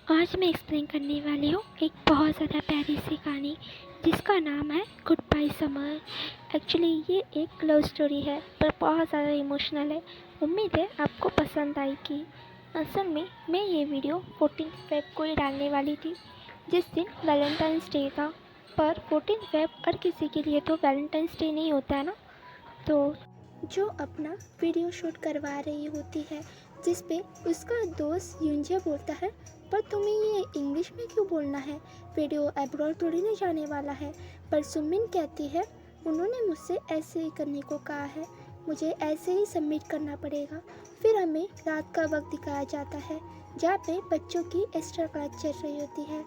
आज मैं एक्सप्लेन करने वाली हूँ एक बहुत ज़्यादा प्यारी सी कहानी जिसका नाम है गुड बाय समर। एक्चुअली ये एक लव स्टोरी है पर बहुत ज़्यादा इमोशनल है। उम्मीद है आपको पसंद आएगी। असल में मैं ये वीडियो 14 फेब को ही डालने वाली थी जिस दिन वैलेंटाइंस डे था, पर 14 फेब हर किसी के लिए तो वैलेंटाइंस डे नहीं होता है ना। तो जो अपना वीडियो शूट करवा रही होती है जिस पे उसका दोस्त यूंजे बोलता है, पर तुम्हें ये इंग्लिश में क्यों बोलना है, वीडियो अब्रॉड थोड़ी नहीं जाने वाला है। पर सुमिन कहती है उन्होंने मुझसे ऐसे ही करने को कहा है, मुझे ऐसे ही सबमिट करना पड़ेगा। फिर हमें रात का वक्त दिखाया जाता है जहाँ पे बच्चों की एक्स्ट्रा क्लास चल रही होती है,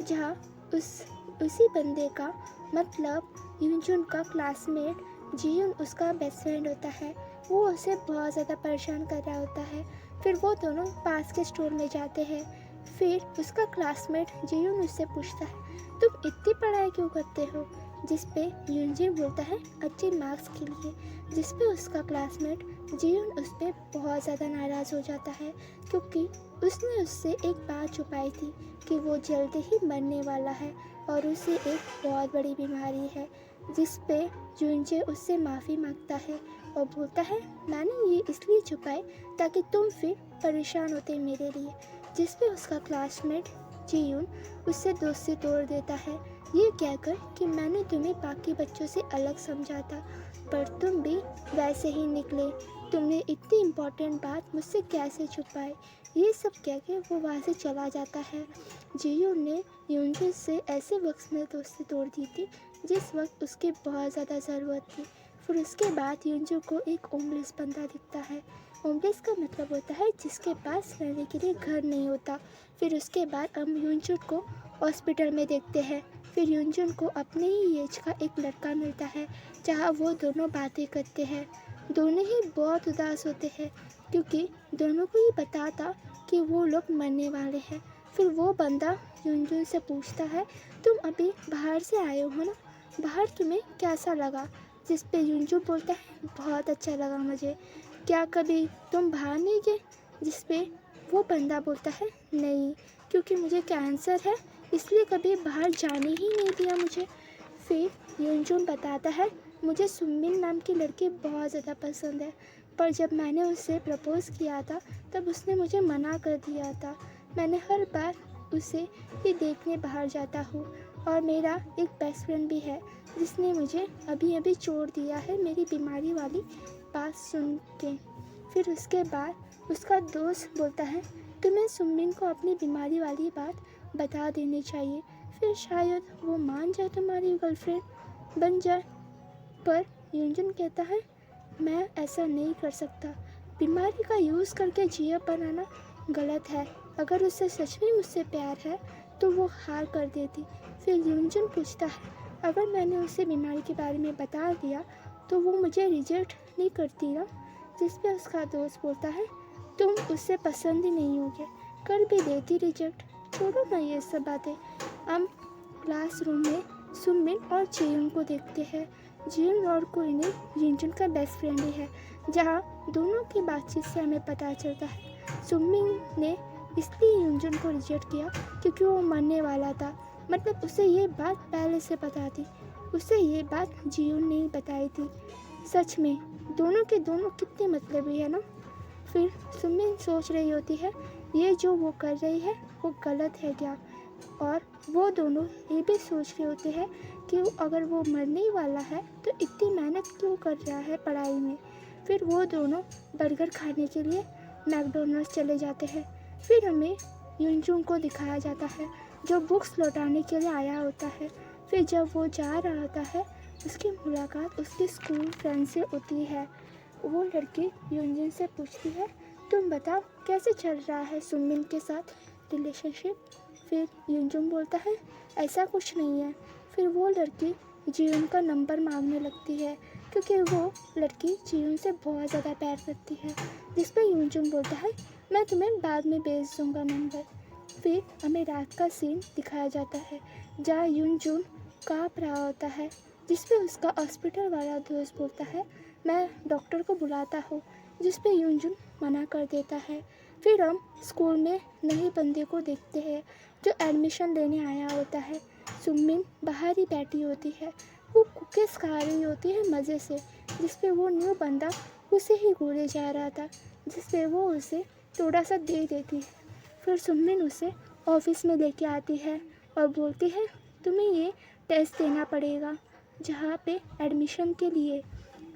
जहाँ उसी बंदे का मतलब यूंजुन का क्लासमेट जीयुन उसका बेस्ट फ्रेंड होता है। वो उसे बहुत ज़्यादा परेशान कर रहा होता है। फिर वो दोनों पास के स्टोर में जाते हैं। फिर उसका क्लासमेट जीयुन उससे पूछता है तुम इतनी पढ़ाई क्यों करते हो, जिस पे यूनजिन बोलता है अच्छे मार्क्स के लिए। जिस पे उसका क्लासमेट जीयुन उस पर बहुत ज़्यादा नाराज़ हो जाता है क्योंकि उसने उससे एक बात छुपाई थी कि वो जल्दी ही मरने वाला है और उसे एक बहुत बड़ी बीमारी है। जिस पे यूनजे उससे माफ़ी मांगता है और बोलता है मैंने ये इसलिए छुपाए ताकि तुम फिर परेशान होते मेरे लिए। जिस पे उसका क्लासमेट जीयुन उससे दोस्ती तोड़ देता है ये कहकर कि मैंने तुम्हें बाकी बच्चों से अलग समझा था, पर तुम भी वैसे ही निकले, तुमने इतनी इम्पोर्टेंट बात मुझसे कैसे छुपाई। ये सब कह के वो वहाँ से चला जाता है। जीयुन ने यूनजे से ऐसे वक्त में दोस्ती तोड़ दी थी जिस वक्त उसकी बहुत ज़्यादा ज़रूरत थी। फिर उसके बाद यूनजू को एक होमलेस बंदा दिखता है। होमलेस का मतलब होता है जिसके पास रहने के लिए घर नहीं होता। फिर उसके बाद हम यूनजू को हॉस्पिटल में देखते हैं। फिर यूनजुन को अपने ही एज का एक लड़का मिलता है जहाँ वो दोनों बातें करते हैं। दोनों ही बहुत उदास होते हैं क्योंकि दोनों को ये पता था कि वो लोग मरने वाले हैं। फिर वो बंदा यूनजुन से पूछता है तुम अभी बाहर से आए हो ना, बाहर तुम्हें कैसा लगा। जिस पे यूनजू बोलता है बहुत अच्छा लगा मुझे, क्या कभी तुम बाहर नहीं गए। जिस पे वो बंदा बोलता है नहीं, क्योंकि मुझे कैंसर है इसलिए कभी बाहर जाने ही नहीं दिया मुझे। फिर यूनजून बताता है मुझे सुमिन नाम की लड़की बहुत ज़्यादा पसंद है, पर जब मैंने उससे प्रपोज़ किया था तब उसने मुझे मना कर दिया था। मैंने हर बार उसे ये देखने बाहर जाता हूँ और मेरा एक बेस्ट फ्रेंड भी है जिसने मुझे अभी अभी छोड़ दिया है मेरी बीमारी वाली बात सुन के। फिर उसके बाद उसका दोस्त बोलता है तुम्हें सुमिन को अपनी बीमारी वाली बात बता देनी चाहिए, फिर शायद वो मान जाए तुम्हारी गर्लफ्रेंड बन जाए। पर यूंजन कहता है मैं ऐसा नहीं कर सकता, बीमारी का यूज़ करके जिया बनाना गलत है। अगर उसे सच में मुझसे प्यार है तो वो हार कर देती। फिर यूंजन पूछता है अगर मैंने उसे बीमारी के बारे में बता दिया तो वो मुझे रिजेक्ट नहीं करती ना। जिस पे उसका दोस्त बोलता है तुम उससे पसंद ही नहीं होगे, कर भी देती रिजेक्ट, छोड़ो ना ये सब बातें। हम क्लासरूम में सुमिन और जियुन को देखते हैं। जियुन और कोइने युनजुन का बेस्ट फ्रेंड ही है, जहाँ दोनों की बातचीत से हमें पता चलता है सुमिन ने इसलिए युनजुन को रिजेक्ट किया क्योंकि वो मरने वाला था। मतलब उसे ये बात पहले से पता थी, उसे ये बात जियुन ने ही बताई थी। सच में दोनों के दोनों कितने मतलबी है ना। फिर सुमिन सोच रही होती है ये जो वो कर रही है वो गलत है क्या, और वो दोनों ये भी सोच रहे होते हैं कि अगर वो मरने ही वाला है तो इतनी मेहनत क्यों कर रहा है पढ़ाई में। फिर वो दोनों बर्गर खाने के लिए मैकडोनल्ड्स चले जाते हैं। फिर हमें यूनजून को दिखाया जाता है जो बुक्स लौटाने के लिए आया होता है। फिर जब वो जा रहा होता है उसकी मुलाकात उसके स्कूल फ्रेंड से होती है। वो लड़की यूनजून से पूछती है तुम बताओ कैसे चल रहा है सुमिन के साथ रिलेशनशिप। फिर यूनजुन बोलता है ऐसा कुछ नहीं है। फिर वो लड़की जियुन का नंबर मांगने लगती है क्योंकि वो लड़की जियुन से बहुत ज़्यादा प्यार करती है। जिस पर यूनजुन बोलता है मैं तुम्हें बाद में भेज दूँगा नंबर। फिर हमें रात का सीन दिखाया जाता है जहाँ यूनजुन काँप रहा होता है, जिस पे उसका हॉस्पिटल वाला दोस्त बोलता है मैं डॉक्टर को बुलाता हूँ। जिस पे यूनजुन मना कर देता है। फिर हम स्कूल में नए बंदे को देखते हैं जो एडमिशन लेने आया होता है। सुमिन बाहर ही बैठी होती है, वो कुकीज़ खा रही होती है मज़े से, जिसपे वो न्यू बंदा उसे ही घूरे जा रहा था, जिसपे वो उसे थोड़ा सा दे देती है। फिर सुमिन उसे ऑफिस में लेके आती है और बोलती है तुम्हें ये टेस्ट देना पड़ेगा जहाँ पे एडमिशन के लिए।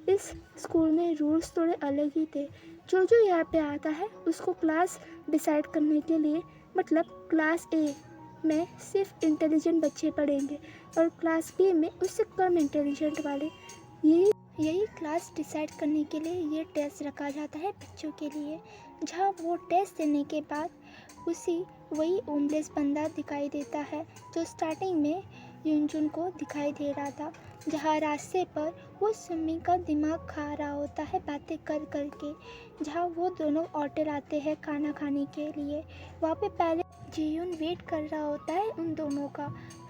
इस स्कूल में रूल्स थोड़े अलग ही थे। जो जो यहाँ पे आता है उसको क्लास डिसाइड करने के लिए, मतलब क्लास ए में सिर्फ इंटेलिजेंट बच्चे पढ़ेंगे और क्लास बी में उससे कम इंटेलिजेंट वाले। यही क्लास डिसाइड करने के लिए ये टेस्ट रखा जाता है बच्चों के लिए, जहाँ वो टेस्ट देने के बाद वही होमलेस बंदा दिखाई देता है जो स्टार्टिंग में यूनजुन को दिखाई दे रहा था, जहाँ रास्ते पर वो सुमी का दिमाग खा रहा होता है बातें कर कर के। जहाँ वो दोनों होटल आते हैं खाना खाने के लिए, वहाँ पे पहले जीयून वेट कर रहा होता है उन दोनों का।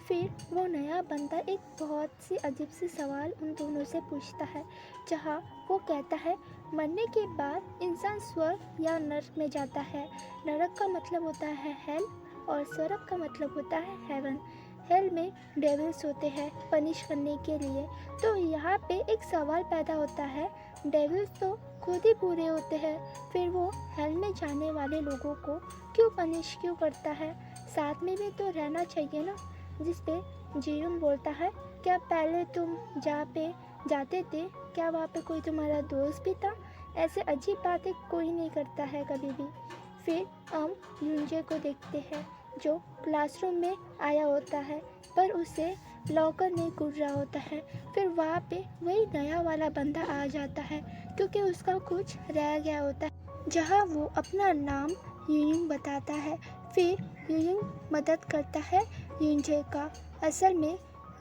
फिर वो नया बंदा एक बहुत सी अजीब सी सवाल उन दोनों से पूछता है, जहाँ वो कहता है मरने के बाद इंसान स्वर्ग या नरक में जाता है। नरक का मतलब होता है हेल और स्वर्ग का मतलब होता है हेवन। हेल में डेविल्स होते हैं पनिश करने के लिए। तो यहाँ पे एक सवाल पैदा होता है, डेविल्स तो खुद ही बुरे होते हैं, फिर वो हेल में जाने वाले लोगों को क्यों पनिश क्यों करता है? साथ में भी तो रहना चाहिए ना। जिस पे जीयून बोलता है क्या पहले तुम जहाँ पे जाते थे क्या वहाँ पे कोई तुम्हारा दोस्त भी था? ऐसे अजीब बातें कोई नहीं करता है कभी भी। फिर हम यूनजे को देखते हैं जो क्लासरूम में आया होता है पर उसे लॉकर नहीं खुल रहा होता है। फिर वहाँ पे वही नया वाला बंदा आ जाता है क्योंकि उसका कुछ रह गया होता है, जहाँ वो अपना नाम यूयुंग बताता है। फिर यूयुंग मदद करता है यूनजे का। असल में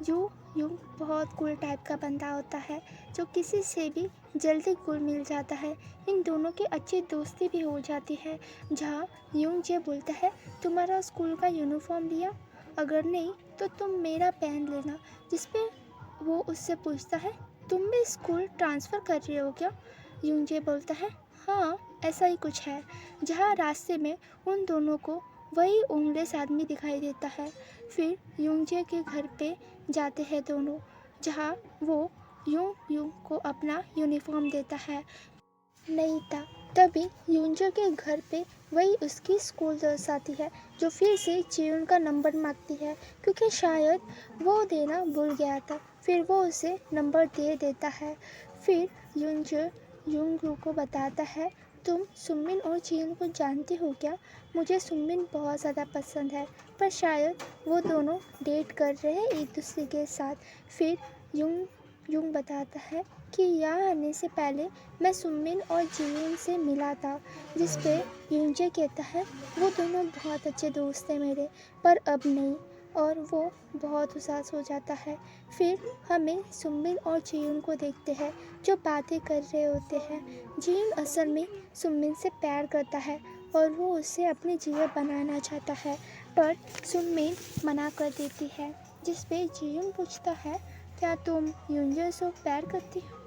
यूयुंग बहुत कूल टाइप का बंदा होता है जो किसी से भी जल्दी घुल मिल जाता है। इन दोनों की अच्छी दोस्ती भी हो जाती है, जहाँ यूनजे बोलता है तुम्हारा स्कूल का यूनिफॉर्म लिया, अगर नहीं तो तुम मेरा पहन लेना। जिस पे वो उससे पूछता है तुम भी स्कूल ट्रांसफ़र कर रहे हो क्या? यूनजे बोलता है हाँ ऐसा ही कुछ है। जहाँ रास्ते में उन दोनों को वही होमलेस आदमी दिखाई देता है। फिर यूनजे के घर पे जाते हैं दोनों, जहाँ वो यूंग को अपना यूनिफॉर्म देता है। नहीं था तभी यूंजो के घर पे वही उसकी स्कूल दोस्त आती है जो फिर से चियुन का नंबर मांगती है क्योंकि शायद वो देना भूल गया था। फिर वो उसे नंबर दे देता है। फिर यूंजो यूंगू को बताता है तुम सुमिन और चियुन को जानती हो क्या? मुझे सुमिन बहुत ज़्यादा पसंद है पर शायद वो दोनों डेट कर रहे हैं एक दूसरे के साथ। फिर यूंग बताता है कि यहाँ आने से पहले मैं सुमिन और जियून से मिला था, जिस पे यूनजे कहता है वो दोनों बहुत अच्छे दोस्त थे मेरे, पर अब नहीं, और वो बहुत उदास हो जाता है। फिर हमें सुमिन और जियून को देखते हैं जो बातें कर रहे होते हैं। जियून असल में सुमिन से प्यार करता है और वो उससे अपनी जगह बनाना चाहता है, पर सुमिन मना कर देती है। जिस पे जियून पूछता है क्या तुम यूनजे से प्यार करती हो?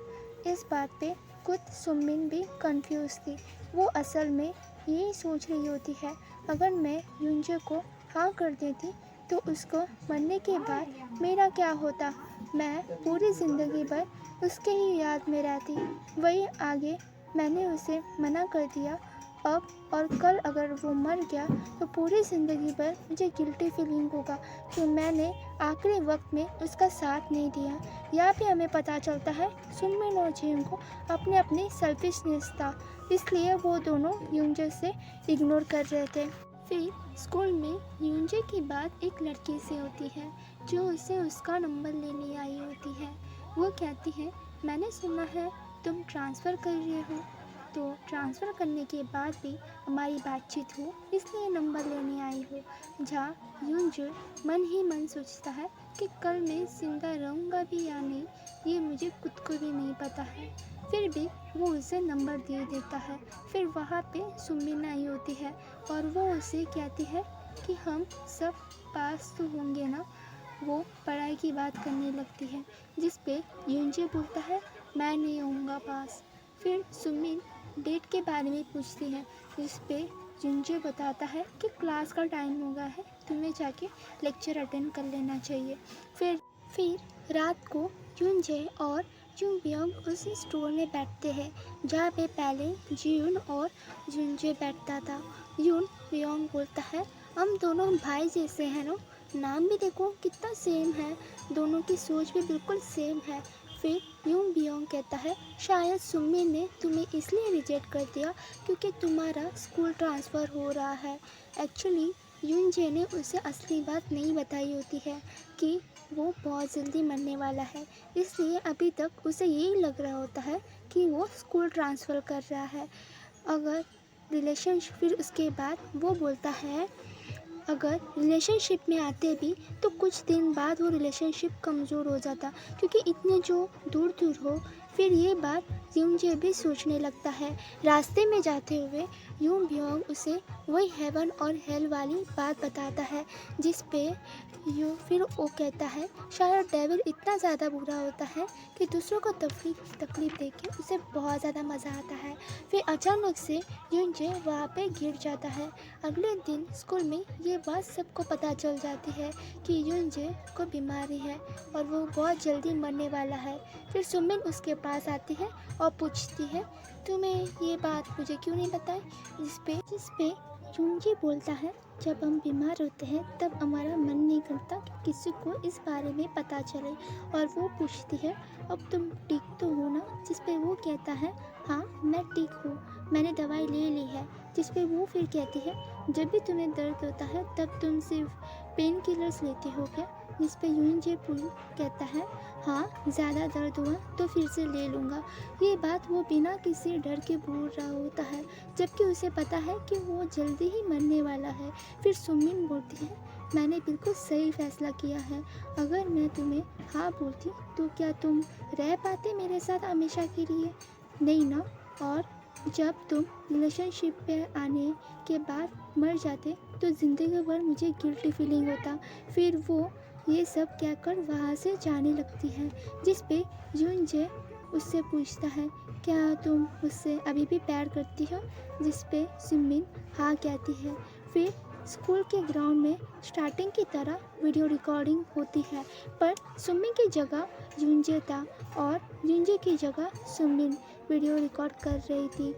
इस बात पे खुद सुमिन भी कंफ्यूज थी। वो असल में यही सोच रही होती है अगर मैं यूनजे को हाँ कर देती तो उसको मरने के बाद मेरा क्या होता? मैं पूरी ज़िंदगी भर उसके ही याद में रहती। वही आगे मैंने उसे मना कर दिया, अब और कल अगर वो मर गया तो पूरी ज़िंदगी भर मुझे गिल्टी फीलिंग होगा कि मैंने आखिरी वक्त में उसका साथ नहीं दिया। यहाँ पे हमें पता चलता है सुमिन और जियून को अपने अपनी सेल्फिशनेस था, इसलिए वो दोनों यूनजे से इग्नोर कर रहे थे। फिर स्कूल में यूनजे की बात एक लड़की से होती है जो उसे उसका नंबर लेने आई होती है। वो कहती है मैंने सुना है तुम ट्रांसफ़र कर रहे हो, तो ट्रांसफ़र करने के बाद भी हमारी बातचीत हो इसलिए नंबर लेने आई हो। जहाँ यूनजे मन ही मन सोचता है कि कल मैं जिंदा रहूँगा भी या नहीं ये मुझे खुद को भी नहीं पता है, फिर भी वो उसे नंबर दे देता है। फिर वहाँ पे सुमिन आई होती है और वो उसे कहती है कि हम सब पास तो होंगे ना। वो पढ़ाई की बात करने लगती है, जिस पे यूनजे बोलता है मैं नहीं होऊंगा पास। फिर सुमिन डेट के बारे में पूछती है, जिस पे जुनजे बताता है कि क्लास का टाइम हो गया है, तुम्हें जाके लेक्चर अटेंड कर लेना चाहिए। फिर रात को जुनजे और जुनबियोंग उसी स्टोर में बैठते हैं जहाँ पे पहले जियुन और जुनजे बैठता था। यून बियोंग बोलता है, हम दोनों भाई जैसे हैं ना, नाम भी देखो कितना सेम है, दोनों की सोच भी बिल्कुल सेम है। फिर यून बियोंग कहता है, शायद सुमिन ने तुम्हें इसलिए रिजेक्ट कर दिया क्योंकि तुम्हारा स्कूल ट्रांसफ़र हो रहा है। एक्चुअली यूनजे ने उसे असली बात नहीं बताई होती है कि वो बहुत जल्दी मरने वाला है, इसलिए अभी तक उसे यही लग रहा होता है कि वो स्कूल ट्रांसफ़र कर रहा है। अगर रिलेशनशिप फिर उसके बाद वो बोलता है, अगर रिलेशनशिप में आते भी तो कुछ दिन बाद वो रिलेशनशिप कमज़ोर हो जाता क्योंकि इतने जो दूर दूर हो। फिर ये बात यूनजे भी सोचने लगता है। रास्ते में जाते हुए यून बियोंग उसे वही हेवन और हेल वाली बात बताता है, जिस पे फिर वो कहता है, शायद डेविल इतना ज़्यादा बुरा होता है कि दूसरों को तकलीफ देख के उसे बहुत ज़्यादा मज़ा आता है। फिर अचानक से यूनजे वहाँ पे गिर जाता है। अगले दिन स्कूल में ये बात सबको पता चल जाती है कि यूनजे को बीमारी है और वो बहुत जल्दी मरने वाला है। फिर सुमिन उसके पास आती है और पूछती है, तुम्हें ये बात मुझे क्यों नहीं बताई? जिस पे यूनजे बोलता है, जब हम बीमार होते हैं तब हमारा मन नहीं करता कि किसी को इस बारे में पता चले। और वो पूछती है, अब तुम ठीक तो हो ना? जिस पे वो कहता है, हाँ मैं ठीक हूँ, मैंने दवाई ले ली है। जिस पे वो फिर कहती है, जब भी तुम्हें दर्द होता है तब तुम सिर्फ पेन किलर्स लेते हो क्या? जिस पे यूनजे कहता है, हाँ ज़्यादा दर्द हुआ तो फिर से ले लूँगा। ये बात वो बिना किसी डर के बोल रहा होता है, जबकि उसे पता है कि वो जल्दी ही मरने वाला है। फिर सुमिन बोलती है, मैंने बिल्कुल सही फैसला किया है। अगर मैं तुम्हें हाँ बोलती तो क्या तुम रह पाते मेरे साथ हमेशा के लिए? नहीं ना। और जब तुम रिलेशनशिप पे आने के बाद मर जाते तो ज़िंदगी भर मुझे गिल्टी फीलिंग होता। फिर वो ये सब कहकर वहाँ से जाने लगती है। जिस पे यूनजे उससे पूछता है, क्या तुम मुझसे अभी भी प्यार करती हो? जिस पे सुमिन हाँ कहती है। फिर स्कूल के ग्राउंड में स्टार्टिंग की तरह वीडियो रिकॉर्डिंग होती है, पर सुमिन की जगह यूनजे था और यूनजे की जगह सुमिन वीडियो रिकॉर्ड कर रही थी।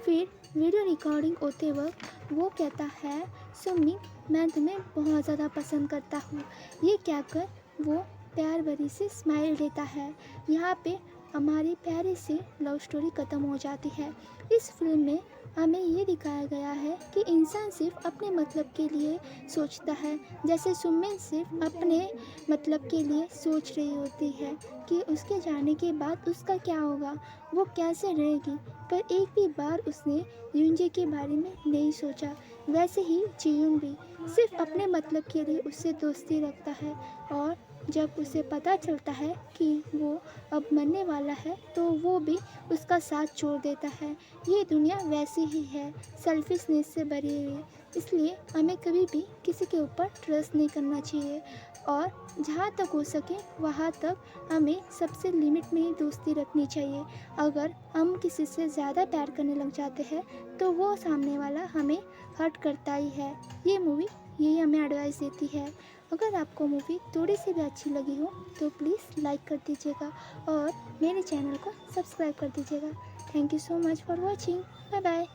फिर वीडियो रिकॉर्डिंग होते वक्त वो कहता है, सुमिन मैं तुम्हें बहुत ज़्यादा पसंद करता हूँ। ये कहकर वो प्यार भरी से स्माइल देता है। यहाँ पे हमारी प्यारी सी लव स्टोरी ख़त्म हो जाती है। इस फिल्म में हमें ये दिखाया गया है कि इंसान सिर्फ अपने मतलब के लिए सोचता है, जैसे सुमिन सिर्फ अपने मतलब के लिए सोच रही होती है कि उसके जाने के बाद उसका क्या होगा, वो कैसे रहेगी, पर एक भी बार उसने यूनजे के बारे में नहीं सोचा। वैसे ही जियुन भी सिर्फ अपने मतलब के लिए उससे दोस्ती रखता है, और जब उसे पता चलता है कि वो अब मरने वाला है तो वो भी उसका साथ छोड़ देता है। ये दुनिया वैसी ही है, सेल्फिशनेस से भरी हुई, इसलिए हमें कभी भी किसी के ऊपर ट्रस्ट नहीं करना चाहिए, और जहाँ तक हो सके वहाँ तक हमें सबसे लिमिट में ही दोस्ती रखनी चाहिए। अगर हम किसी से ज़्यादा प्यार करने लग जाते हैं तो वो सामने वाला हमें हर्ट करता ही है। ये मूवी यही हमें एडवाइस देती है। अगर आपको मूवी थोड़ी सी भी अच्छी लगी हो तो प्लीज़ लाइक कर दीजिएगा और मेरे चैनल को सब्सक्राइब कर दीजिएगा। Thank you so much for watching. Bye bye.